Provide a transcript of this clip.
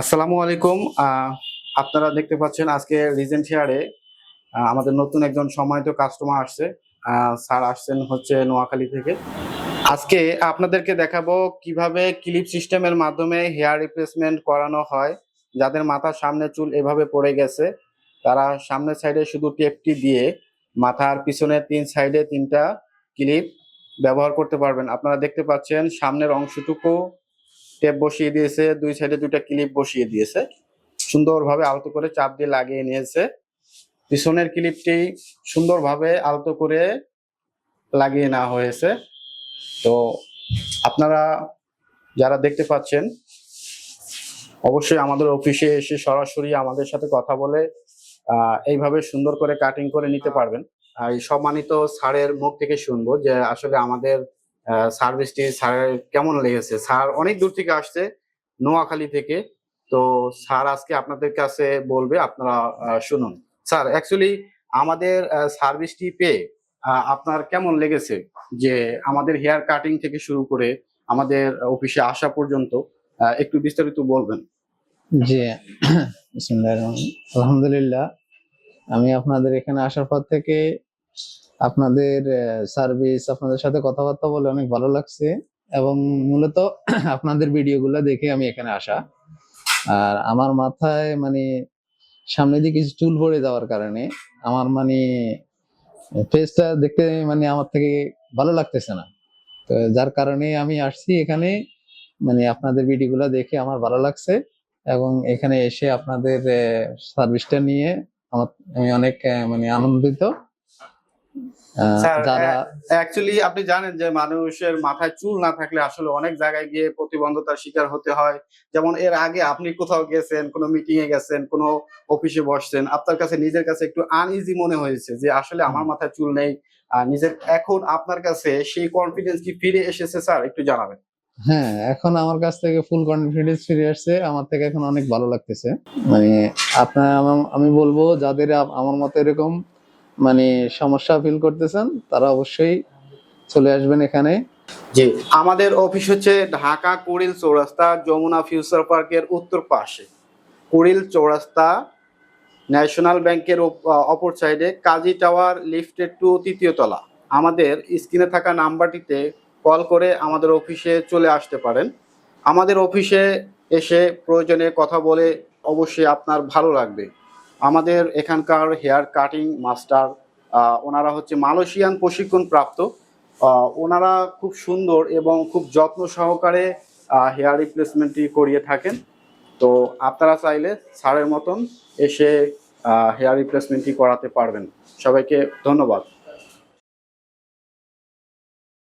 আসসালামু আলাইকুম। আপনারা দেখতে পাচ্ছেন আজকে রিজেন্ট হেয়ারে আমাদের নতুন একজন সম্মানিত কাস্টমার আসছে। স্যার আসছেন হচ্ছে নোয়াখালী থেকে। আজকে আপনাদেরকে দেখাবো কিভাবে ক্লিপ সিস্টেমের মাধ্যমে হেয়ার রিপ্লেসমেন্ট করানো হয়। যাদের মাথার সামনে চুল এভাবে পড়ে গেছে তারা সামনের সাইডে শুধু টেপটি দিয়ে মাথার পিছনে 3 সাইডে 3টা ক্লিপ ব্যবহার করতে পারবেন। আপনারা দেখতে পাচ্ছেন সামনের অংশটুকু টেপ বসিয়ে দিয়েছে, 2 সাইডে 2টা ক্লিপ বসিয়ে দিয়েছে, সুন্দরভাবে আলতো করে চাপ দিয়ে লাগিয়ে নিয়েছে। পিছনের ক্লিপটি সুন্দরভাবে আলতো করে লাগিয়ে নেওয়া হয়েছে। তো আপনারা যারা দেখতে পাচ্ছেন অবশ্যই আমাদের অফিসে এসে সরাসরি আমাদের সাথে কথা বলে এইভাবে সুন্দর করে কাটিং করে নিতে পারবেন। আর এই সম্মানিত স্যারের মুখ থেকে শুনবো যে আসলে আমাদের সার্ভিসটি স্যারের কেমন লেগেছে। স্যার অনেক দূর থেকে আসছে, নোয়াখালী থেকে। তো স্যার আজকে আপনাদের কাছে বলবে, আপনারা শুনুন। স্যার, অ্যাকচুয়ালি আমাদের সার্ভিসটি পেয়ে আপনার কেমন লেগেছে? যে আমাদের হেয়ার কাটিং থেকে শুরু করে আমাদের অফিসে আসা পর্যন্ত একটু বিস্তারিত বলবেন। জি, আলহামদুলিল্লাহ। আমি আপনাদের এখানে আসার পর থেকে আপনাদের সার্ভিস, আপনাদের সাথে কথাবার্তা বলে অনেক ভালো লাগছে এবং মূলত আপনাদের ভিডিওগুলো দেখে আমি এখানে আসা। আর আমার মাথায় সামনে দিয়ে কিছু চুল পড়ে যাওয়ার কারণে আমার ফেসটা দেখতে আমার থেকে ভালো লাগতেছে না। তো যার কারণে আমি আসছি এখানে, আপনাদের ভিডিওগুলো দেখে আমার ভালো লাগছে এবং এখানে এসে আপনাদের সার্ভিসটা নিয়ে আমি অনেক আনন্দিত। স্যার, যারা অ্যাকচুয়ালি আপনি জানেন যে মানুষের মাথায় চুল না থাকলে আসলে অনেক জায়গায় গিয়ে প্রতিবন্ধতার শিকার হতে হয়। যেমন এর আগে আপনি কোথাও গেছেন, কোনো মিটিং এ গেছেন, কোনো অফিসে বসছেন, আপনার কাছে নিজের কাছে একটু আনইজি মনে হয়েছে যে আসলে আমার মাথায় চুল নেই। নিজের এখন আপনার কাছে সেই কনফিডেন্স কি ফিরে এসেছে? স্যার একটু জানাবেন। হ্যাঁ, এখন আমার কাছ থেকে ফুল কনফিডেন্স ফিরে আসছে। আমার থেকে এখন অনেক ভালো লাগতেছে। মানে আমি বলবো যাদের আমার মতো এরকম সমস্যা ফিল করতেছেন তারা অবশ্যই চলে আসবেন এখানে। জি, আমাদের অফিস হচ্ছে ঢাকা কুড়িল চৌরাস্তা, যমুনা ফিউচার পার্কের উত্তর পাশে। কুড়িল চৌরাস্তা, ন্যাশনাল ব্যাংকের অপর সাইডে, কাজী টাওয়ার লিফটের 2 তৃতীয় তলা। আমাদের স্ক্রিনে থাকা নাম্বারটিতে কল করে আমাদের অফিসে চলে আসতে পারেন। আমাদের অফিসে এসে প্রয়োজনে কথা বলে অবশ্যই আপনার ভালো লাগবে। আমাদের এখানকার হেয়ার কাটিং মাস্টার, ওনারা হচ্ছে মালয়েশিয়ান প্রশিক্ষণ প্রাপ্ত। ওনারা খুব সুন্দর এবং খুব যত্ন সহকারে হেয়ার রিপ্লেসমেন্টটি করিয়ে থাকেন। তো আপনারা চাইলে স্যারের মতন এসে হেয়ার রিপ্লেসমেন্টটি করাতে পারবেন। সবাইকে ধন্যবাদ।